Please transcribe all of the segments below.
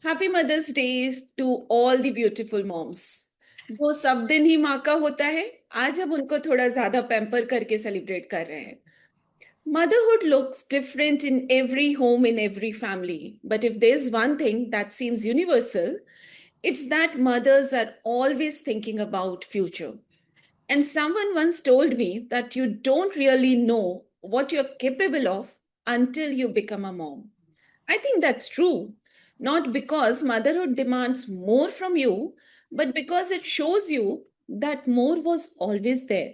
Happy mother's day to all the beautiful moms. जो सब दिन ही माँ का होता है, आज हम उनको थोड़ा ज्यादा पैम्पर करके सेलिब्रेट कर रहे हैं। Motherhood looks different in every home, in every family. But if there's one thing that seems universal, it's that mothers are always thinking about future. And someone once told me that you don't really know what you're capable of until you become a mom. I think that's true. Not because motherhood demands more from you, but because it shows you that more was always there.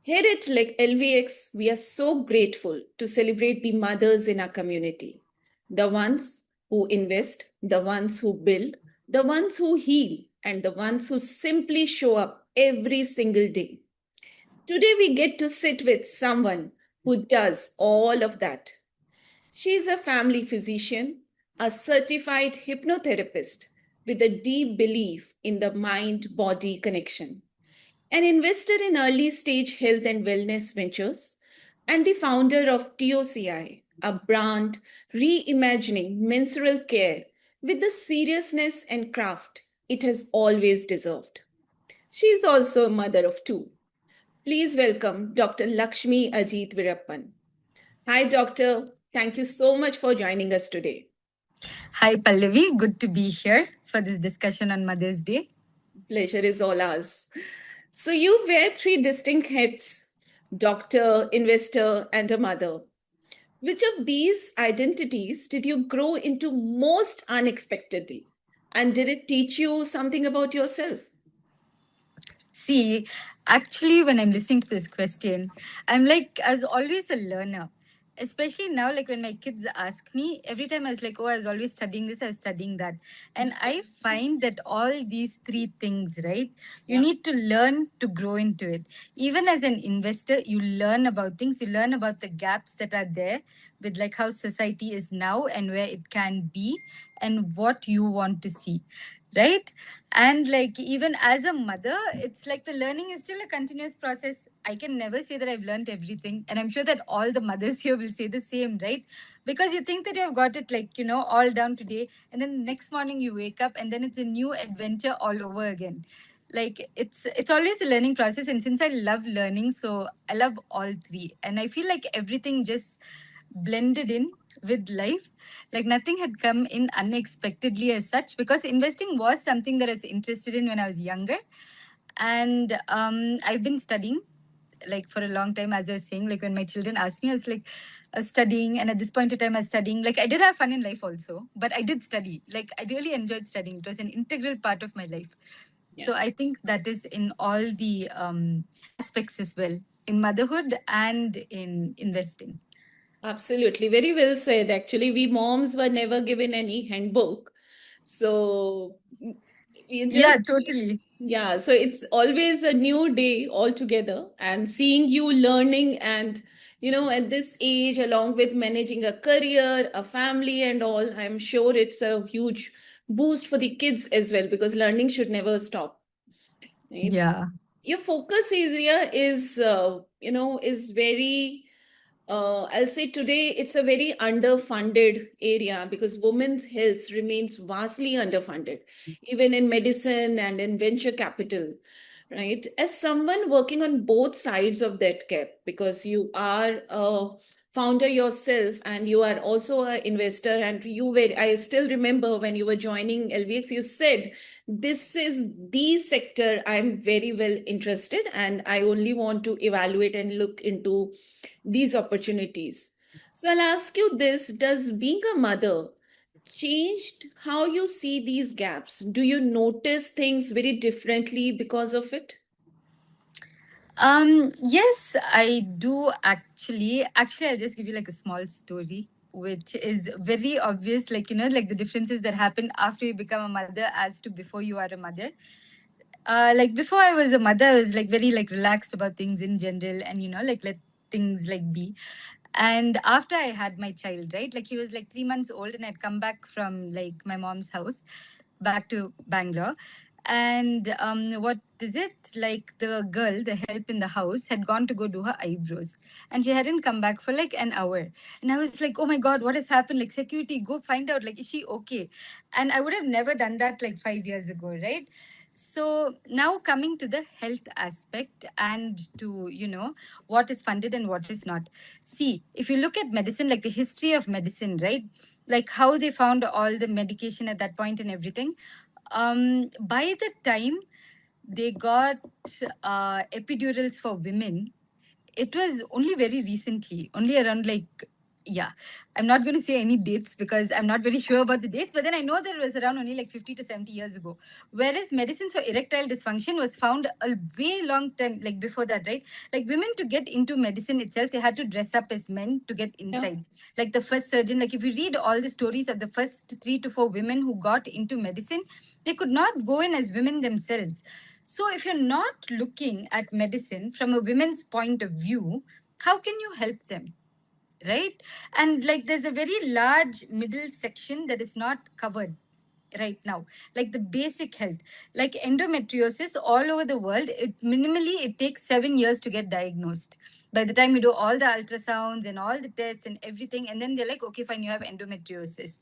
Here at LVX, we are so grateful to celebrate the mothers in our community. The ones who invest, the ones who build, the ones who heal, and the ones who simply show up every single day. Today, we get to sit with someone who does all of that. She is a family physician, a certified hypnotherapist with a deep belief in the mind body connection, an investor in early stage health and wellness ventures, and the founder of TOCI, a brand reimagining menstrual care with the seriousness and craft it has always deserved. She is also a mother of two. Please welcome Dr. Lakshmi Ajit Virappan. Hi, Doctor. Thank you so much for joining us today. Hi, Pallavi. Good to be here for this discussion on Mother's Day. Pleasure is all ours. So, you wear three distinct hats: doctor, investor, and a mother. Which of these identities did you grow into most unexpectedly? And did it teach you something about yourself? See, actually, when I'm listening to this question, I'm like, as always, a learner. Especially now, like when my kids ask me, every time I was like, oh, I was always studying this, I was studying that. And I find that all these three things, right? You Yeah. need to learn to grow into it. Even as an investor, you learn about things, you learn about the gaps that are there with like how society is now and where it can be and what you want to see, right? And like even as a mother, it's like the learning is still a continuous process. I can never say that I've learned everything, and I'm sure that all the mothers here will say the same, right? Because you think that you've got it like all down today, and then the next morning you wake up and then it's a new adventure all over again. Like it's always a learning process, and since I love learning, so I love all three, and I feel like everything just blended in with life. Like nothing had come in unexpectedly as such, because investing was something that I was interested in when I was younger. And I've been studying like for a long time, as I was saying. Like when my children asked me, I was like studying, and at this point in time I was studying. Like I did have fun in life also, but I did study. Like I really enjoyed studying. It was an integral part of my life. Yeah. So I think that is in all the aspects as well, in motherhood and in investing. Absolutely. Very well said. Actually, we moms were never given any handbook. So we Yeah, just, totally. yeah, so it's always a new day altogether. And seeing you learning and, at this age, along with managing a career, a family, and all, I'm sure it's a huge boost for the kids as well, because learning should never stop. Right? Yeah. Your focus area is very, I'll say today it's a very underfunded area because women's health remains vastly underfunded, even in medicine and in venture capital, right? As someone working on both sides of that gap, because you are a founder yourself and you are also an investor, and I still remember when you were joining LVX, you said, this is the sector I'm very well interested, and I only want to evaluate and look into these opportunities. So I'll ask you this: does being a mother changed how you see these gaps? Do you notice things very differently because of it? Yes, I do actually. Actually, I'll just give you like a small story, which is very obvious, like, like the differences that happen after you become a mother as to before you are a mother. Like before I was a mother, I was like very like relaxed about things in general, and like let things like be. And after I had my child, right, like he was like 3 months old, and I'd come back from like my mom's house back to Bangalore. And what is it? Like the girl, the help in the house, had gone to go do her eyebrows, and she hadn't come back for like an hour. And I was like, oh my God, what has happened? Like, security, go find out. Like, is she okay? And I would have never done that like 5 years ago, right? So now coming to the health aspect and to, what is funded and what is not. See, if you look at medicine, like the history of medicine, right? Like how they found all the medication at that point and everything. By the time they got epidurals for women, it was only very recently, only around like, yeah, I'm not going to say any dates because I'm not very sure about the dates, but then I know that it was around only like 50 to 70 years ago. Whereas medicines for erectile dysfunction was found a way long time, like before that, right? Like women to get into medicine itself, they had to dress up as men to get inside. Like the first surgeon, like if you read all the stories of the first 3 to 4 women who got into medicine, they could not go in as women themselves. So if you're not looking at medicine from a women's point of view, how can you help them? Right? And like there's a very large middle section that is not covered right now, like the basic health, like endometriosis all over the world, it takes 7 years to get diagnosed. By the time you do all the ultrasounds and all the tests and everything, and then they're like, okay, fine, you have endometriosis,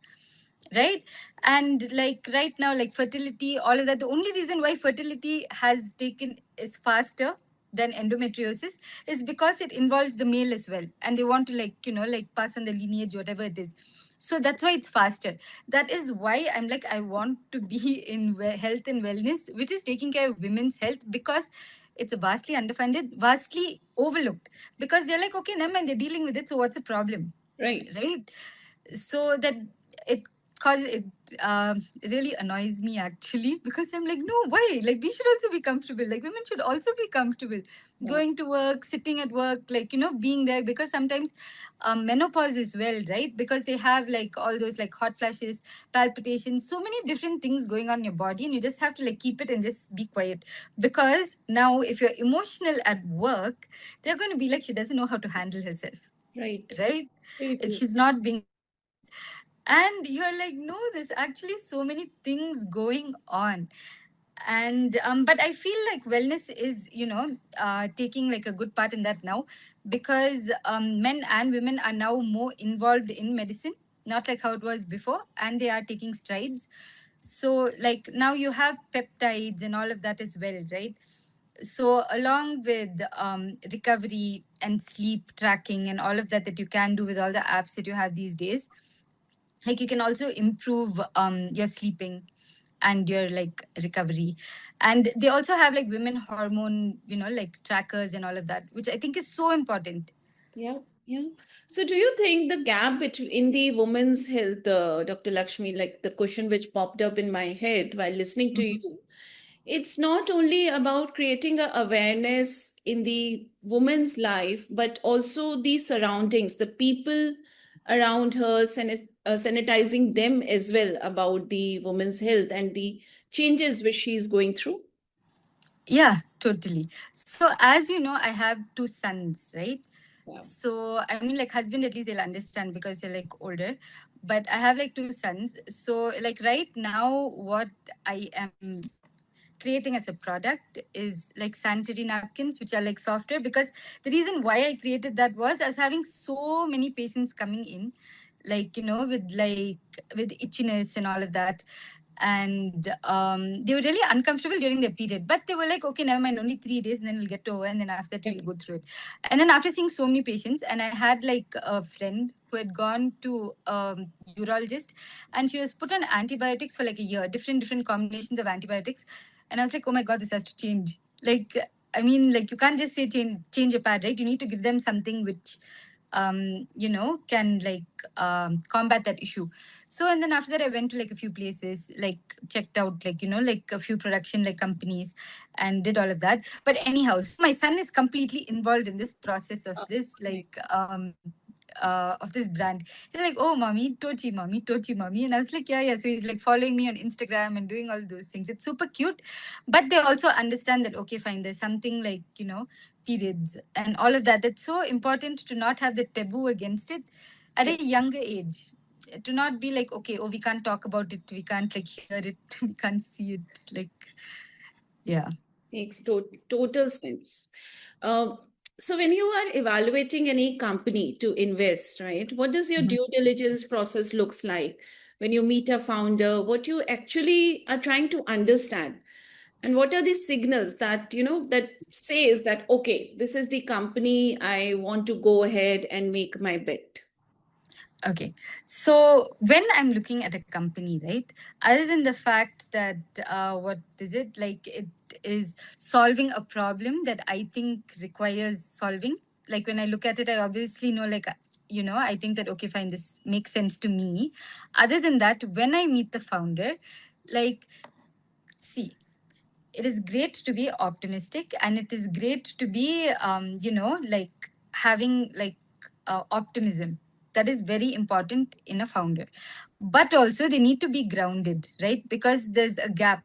right? And like right now, like fertility, all of that, the only reason why fertility has taken is faster than endometriosis is because it involves the male as well, and they want to like like pass on the lineage, whatever it is. So that's why it's faster. That is why I'm like, I want to be in health and wellness, which is taking care of women's health, because it's a vastly underfunded, vastly overlooked, because they're like, okay, never mind, they're dealing with it, so what's the problem? Right. So that it causes it really annoys me actually, because I'm like, no, why? Like we should also be comfortable, like women should also be comfortable going to work, sitting at work, like being there, because sometimes menopause as well, right? Because they have like all those like hot flashes, palpitations, so many different things going on in your body, and you just have to like keep it and just be quiet. Because now if you're emotional at work, they're going to be like, she doesn't know how to handle herself, Right. right? She's not being confident. And you're like, no, there's actually so many things going on. And but I feel like wellness is taking like a good part in that now, because men and women are now more involved in medicine, not like how it was before, and they are taking strides. So like now you have peptides and all of that as well, right? So along with recovery and sleep tracking and all of that that you can do with all the apps that you have these days, like you can also improve your sleeping and your like recovery. And they also have like women hormone like trackers and all of that, which I think is so important. Yeah, yeah. So, do you think the gap between in the women's health, Dr. Lakshmi, like the question which popped up in my head while listening to you, it's not only about creating a awareness in the woman's life, but also the surroundings, the people around her, sanitizing them as well about the woman's health and the changes which she is going through? Yeah, totally. So as you know, I have 2 sons, right? Wow. So I mean, like husband, at least they'll understand because they're like older. But I have like 2 sons. So like right now, what I am creating as a product is like sanitary napkins, which are like software. Because the reason why I created that was I was having so many patients coming in, like with itchiness and all of that. And they were really uncomfortable during their period, but they were like, okay, never mind, only 3 days and then we'll get over, and then after that we'll go through it. And then after seeing so many patients, and I had like a friend who had gone to urologist, and she was put on antibiotics for like a year, different combinations of antibiotics. And I was like, oh my God, this has to change. Like, I mean, like you can't just say change a pad, right? You need to give them something which can like combat that issue. So and then after that I went to like a few places, like checked out like like a few production like companies, and did all of that. But anyhow, so my son is completely involved in this process of this like of this brand. He's like, oh mommy, Tochi mommy. And I was like, yeah. So he's like following me on Instagram and doing all those things. It's super cute. But they also understand that, okay, fine, there's something like, periods and all of that. That's so important to not have the taboo against it at a younger age. to not be like, okay, oh, we can't talk about it, we can't like hear it, we can't see it. Like, yeah. Makes total sense. Um, so when you are evaluating any company to invest, right, what does your Mhm. due diligence process looks like when you meet a founder? What you actually are trying to understand, and what are the signals that that says that okay, this is the company I want to go ahead and make my bet? Okay. So when I'm looking at a company, right, other than the fact that what is it like, it is solving a problem that I think requires solving. Like when I look at it, I obviously know, like, I think that, okay, fine, this makes sense to me. Other than that, when I meet the founder, like, see, it is great to be optimistic, and it is great to be like having like optimism. That is very important in a founder, but also they need to be grounded, right? Because there's a gap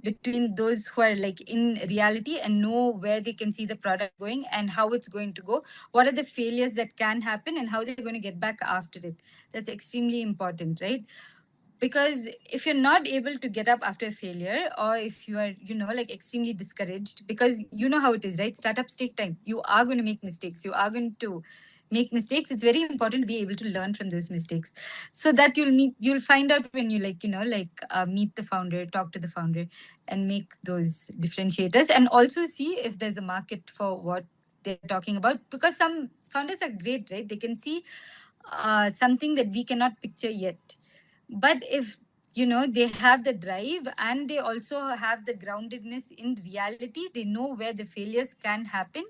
between those who are like in reality and know where they can see the product going and how it's going to go, what are the failures that can happen, and how they're going to get back after it. That's extremely important, right? Because if you're not able to get up after a failure, or if you are like extremely discouraged, because you know how it is, right? Startups take time. You are going to make mistakes, you are going to make mistakes. It's very important to be able to learn from those mistakes, so that you'll find out when you meet the founder, talk to the founder, and make those differentiators, and also see if there's a market for what they're talking about. Because some founders are great, right? They can see something that we cannot picture yet. But if they have the drive, and they also have the groundedness in reality, they know where the failures can happen.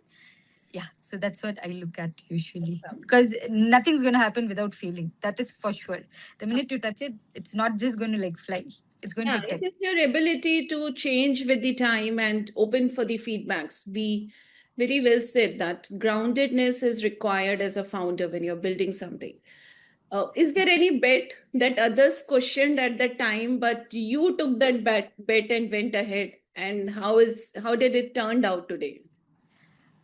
Yeah, so that's what I look at usually, because nothing's going to happen without failing. That is for sure. The minute you touch it, it's not just going to like fly. It's going to Yeah, take it time. is your ability to change with the time and open for the feedbacks. Be very well said that groundedness is required as a founder when you're building something. Is there any bet that others questioned at the time, but you took that bet and went ahead? And how did it turned out today?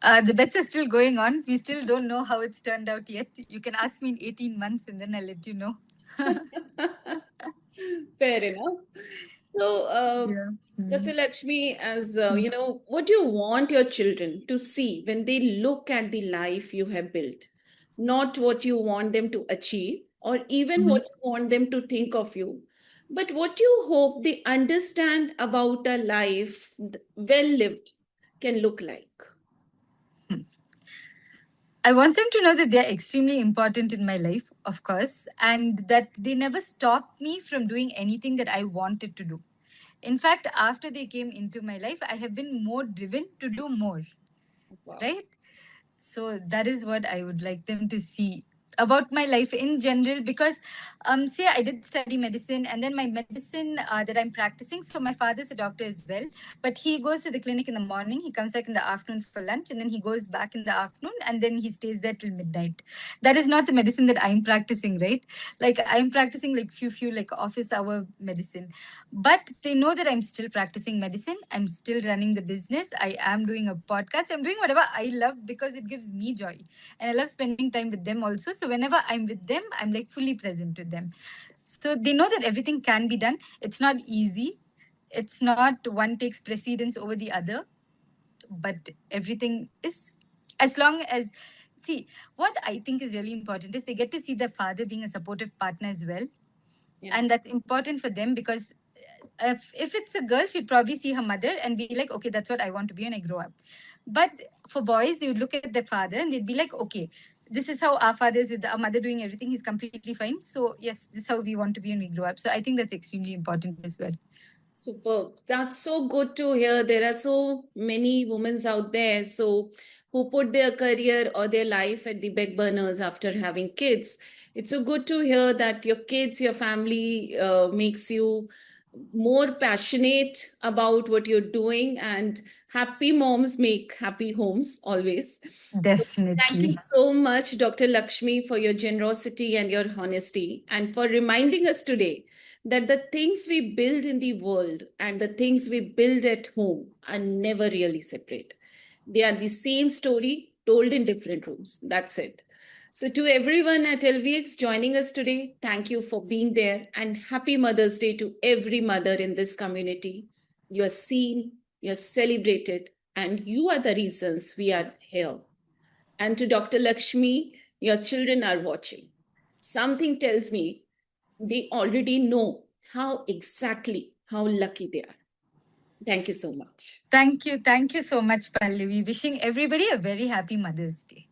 The bets are still going on. We still don't know how it's turned out yet. You can ask me in 18 months, and then I'll let you know. Fair enough. So, Yeah. Dr. Lakshmi, as Mm. what do you want your children to see when they look at the life you have built? Not what you want them to achieve or even Mhm. what you want them to think of you, but what you hope they understand about a life well lived can look like. I want them to know that they're extremely important in my life, of course, and that they never stopped me from doing anything that I wanted to do. In fact, after they came into my life, I have been more driven to do more, Wow. right? So that is what I would like them to see about my life in general. Because say I did study medicine, and then my medicine that I'm practicing, so my father's a doctor as well, but he goes to the clinic in the morning, he comes back in the afternoon for lunch, and then he goes back in the afternoon, and then he stays there till midnight. That is not the medicine that I'm practicing, right? Like I'm practicing like few like office hour medicine, but they know that I'm still practicing medicine, I'm still running the business, I am doing a podcast, I'm doing whatever I love because it gives me joy, and I love spending time with them also. So whenever I'm with them, I'm like fully present with them. So they know that everything can be done. It's not easy, it's not one takes precedence over the other, but everything is, as long as, see, what I think is really important is they get to see their father being a supportive partner as well. Yeah. And that's important for them, because if it's a girl, she'd probably see her mother and be like, okay, that's what I want to be when I grow up. But for boys, they would look at their father and they'd be like, okay, this is how our father is with our mother doing everything, he's completely fine, so yes, this is how we want to be when we grow up. So I think that's extremely important as well. Superb. That's so good to hear. There are so many women out there who put their career or their life at the back burners after having kids. It's so good to hear that your kids, your family makes you more passionate about what you're doing, and happy moms make happy homes always. So thank you Definitely. so much, Dr. Lakshmi, for your generosity and your honesty, and for reminding us today that the things we build in the world and the things we build at home are never really separate. They are the same story told in different rooms. That's it. So to everyone at LVX joining us today, thank you for being there, and happy Mother's Day to every mother in this community. You are seen, you are celebrated, and you are the reasons we are here. And to Dr. Lakshmi, your children are watching. Something tells me they already know how lucky they are. Thank you so much. Thank you so much, Pallavi. Wishing everybody a very happy Mother's Day.